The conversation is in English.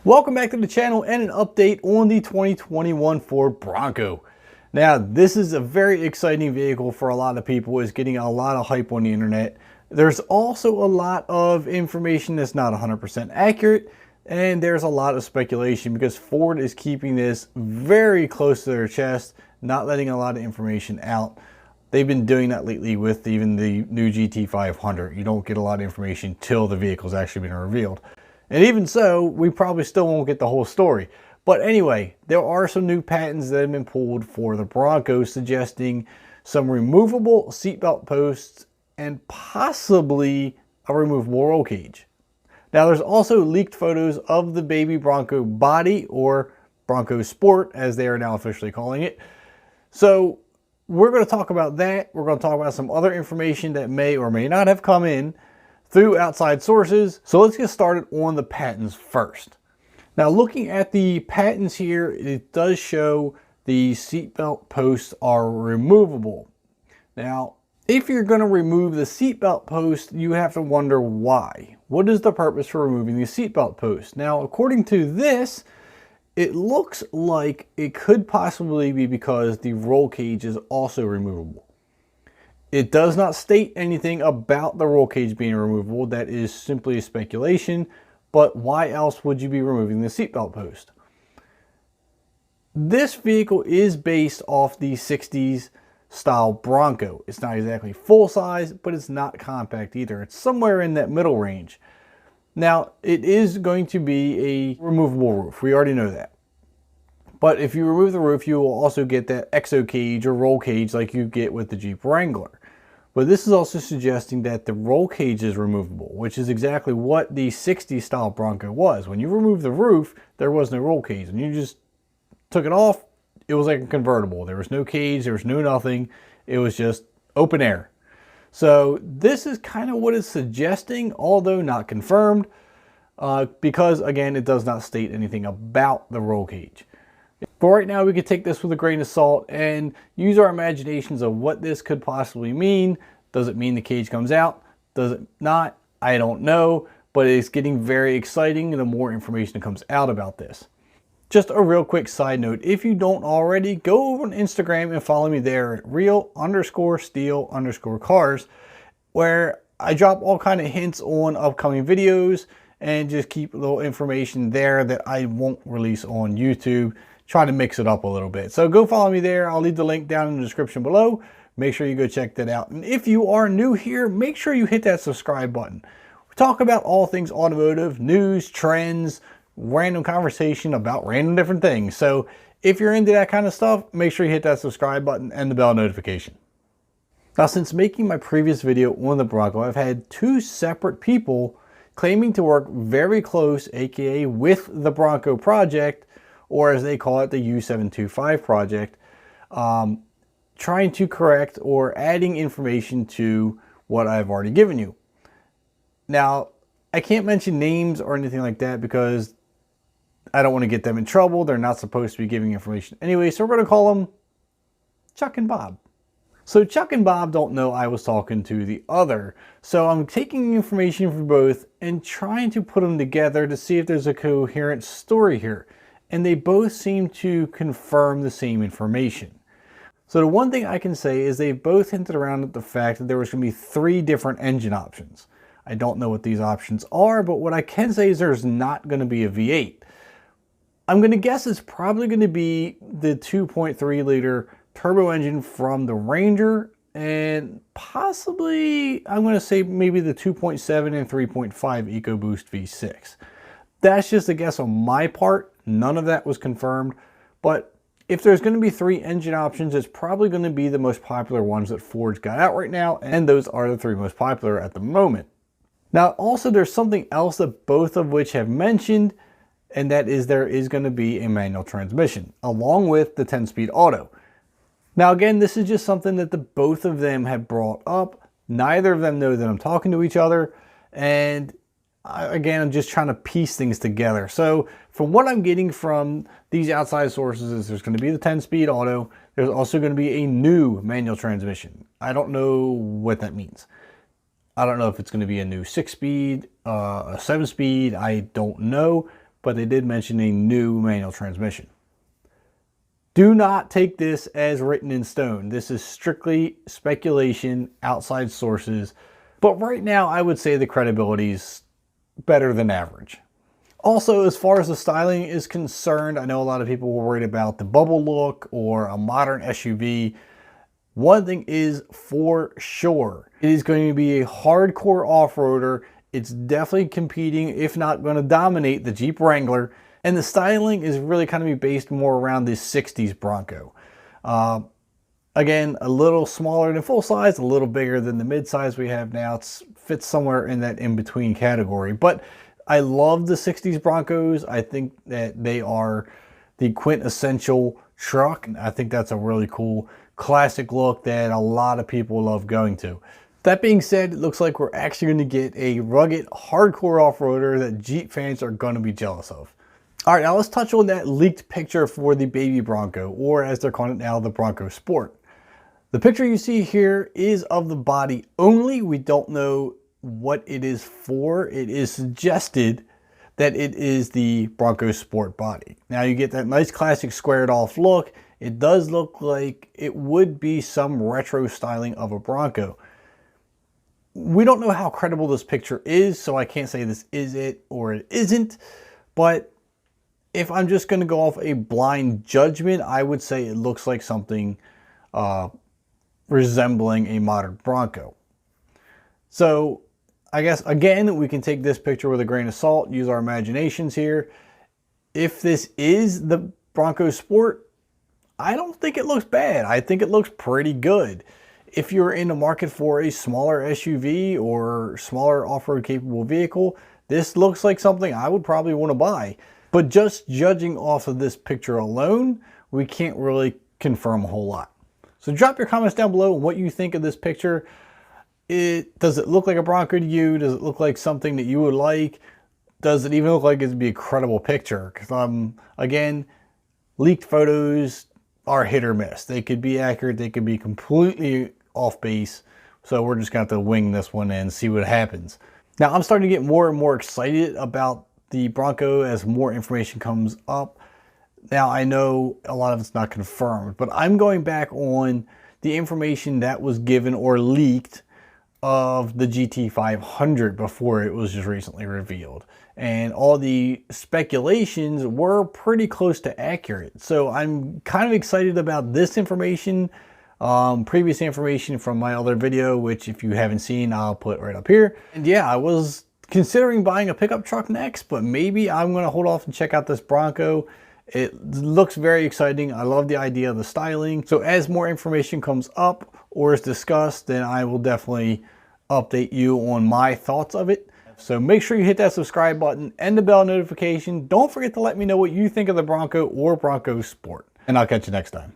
Welcome back to the channel and an update on the 2021 Ford Bronco. Now, this is a very exciting vehicle for a lot of people. It's getting a lot of hype on the internet. There's also a lot of information that's not 100% accurate, and there's a lot of speculation because Ford is keeping this very close to their chest, not letting a lot of information out. They've been doing that lately with even the new GT500. You don't get a lot of information till the vehicle's actually been revealed. And even so, we probably still won't get the whole story. But anyway, there are some new patents that have been pulled for the Bronco, suggesting some removable seatbelt posts and possibly a removable roll cage. Now, there's also leaked photos of the baby Bronco body, or Bronco Sport, as they are now officially calling it. So we're going to talk about that. We're going to talk about some other information that may or may not have come in through outside sources. So let's get started on the patents first. Now, looking at the patents here, it does show the seatbelt posts are removable. Now, if you're going to remove the seatbelt post, you have to wonder why. What is the purpose for removing the seatbelt post? Now, according to this, it looks like it could possibly be because the roll cage is also removable. It does not state anything about the roll cage being removable. That is simply a speculation. But why else would you be removing the seatbelt post? This vehicle is based off the 60s style Bronco. It's not exactly full size, but it's not compact either. It's somewhere in that middle range. Now, it is going to be a removable roof. We already know that. But if you remove the roof, you will also get that exo cage or roll cage like you get with the Jeep Wrangler. But this is also suggesting that the roll cage is removable, which is exactly what the 60s style Bronco was. When you remove the roof, there was no roll cage. When you just took it off, it was like a convertible. There was no cage, there was no nothing. It was just open air. So this is kind of what it's suggesting, although not confirmed, because again, it does not state anything about the roll cage. But right now, we could take this with a grain of salt and use our imaginations of what this could possibly mean. Does it mean the cage comes out? Does it not? I don't know, but it's getting very exciting the more information that comes out about this. Just a real quick side note, if you don't already, go over on Instagram and follow me there at real_steel_cars, where I drop all kind of hints on upcoming videos and just keep a little information there that I won't release on YouTube. Try to mix it up a little bit. So go follow me there. I'll leave the link down in the description below. Make sure you go check that out. And if you are new here, make sure you hit that subscribe button. We talk about all things automotive, news, trends, random conversation about random different things. So if you're into that kind of stuff, make sure you hit that subscribe button and the bell notification. Now, since making my previous video on the Bronco, I've had two separate people claiming to work very close, aka with the Bronco project, or as they call it, the U725 project, trying to correct or adding information to what I've already given you. Now, I can't mention names or anything like that because I don't want to get them in trouble. They're not supposed to be giving information anyway, so we're going to call them Chuck and Bob. So Chuck and Bob don't know I was talking to the other. So I'm taking information from both and trying to put them together to see if there's a coherent story here. And they both seem to confirm the same information. So the one thing I can say is they both hinted around at the fact that there was going to be 3 different engine options. I don't know what these options are, but what I can say is there's not going to be a V8. I'm going to guess it's probably going to be the 2.3 liter turbo engine from the Ranger, and possibly, I'm going to say maybe the 2.7 and 3.5 EcoBoost V6. That's just a guess on my part. None of that was confirmed, but if there's going to be 3 engine options, it's probably going to be the most popular ones that Ford's got out right now, and those are the 3 most popular at the moment. Now, also, there's something else that both of which have mentioned, and that is there is going to be a manual transmission, along with the 10-speed auto. Now, again, this is just something that the both of them have brought up. Neither of them know that I'm talking to each other, and again, I'm just trying to piece things together. So from what I'm getting from these outside sources is there's going to be the 10-speed auto. There's also going to be a new manual transmission. I don't know what that means. I don't know if it's going to be a new 6-speed, a 7-speed. I don't know. but they did mention a new manual transmission. Do not take this as written in stone. This is strictly speculation, outside sources, but right now I would say the credibility is better than average. Also, as far as the styling is concerned, I know a lot of people were worried about the bubble look or a modern SUV. One thing is for sure, it is going to be a hardcore off-roader. It's definitely competing, if not going to dominate, the Jeep Wrangler. And the styling is really kind of be based more around the 60s Bronco. Again, a little smaller than full size, a little bigger than the mid-size we have now. It fits somewhere in that in-between category. But I love the 60s Broncos. I think that they are the quintessential truck. I think that's a really cool classic look that a lot of people love going to. That being said, it looks like we're actually going to get a rugged, hardcore off-roader that Jeep fans are going to be jealous of. All right, now let's touch on that leaked picture for the baby Bronco, or as they're calling it now, the Bronco Sport. The picture you see here is of the body only. We don't know what it is for. It is suggested that it is the Bronco Sport body. Now you get that nice classic squared off look. It does look like it would be some retro styling of a Bronco. We don't know how credible this picture is, so I can't say this is it or it isn't, but if I'm just going to go off a blind judgment, I would say it looks like something resembling a modern Bronco. So I guess, again, we can take this picture with a grain of salt, use our imaginations here. If this is the Bronco Sport, I don't think it looks bad. I think it looks pretty good. If you're in the market for a smaller SUV or smaller off-road capable vehicle, this looks like something I would probably want to buy. But just judging off of this picture alone, we can't really confirm a whole lot. So drop your comments down below on what you think of this picture. Does it look like a Bronco to you? Does it look like something that you would like? Does it even look like it'd be a credible picture? Because again, leaked photos are hit or miss. They could be accurate, they could be completely off base. So we're just going to have to wing this one and see what happens. Now I'm starting to get more and more excited about the Bronco as more information comes up. Now I know a lot of it's not confirmed, but I'm going back on the information that was given or leaked of the GT500 before it was just recently revealed. And all the speculations were pretty close to accurate. So I'm kind of excited about this information. Previous information from my other video, which if you haven't seen, I'll put right up here. And yeah, I was considering buying a pickup truck next, but maybe I'm going to hold off and check out this Bronco. It looks very exciting. I love the idea of the styling. So as more information comes up or is discussed, then I will definitely update you on my thoughts of it. So make sure you hit that subscribe button and the bell notification. Don't forget to let me know what you think of the Bronco or Bronco Sport. And I'll catch you next time.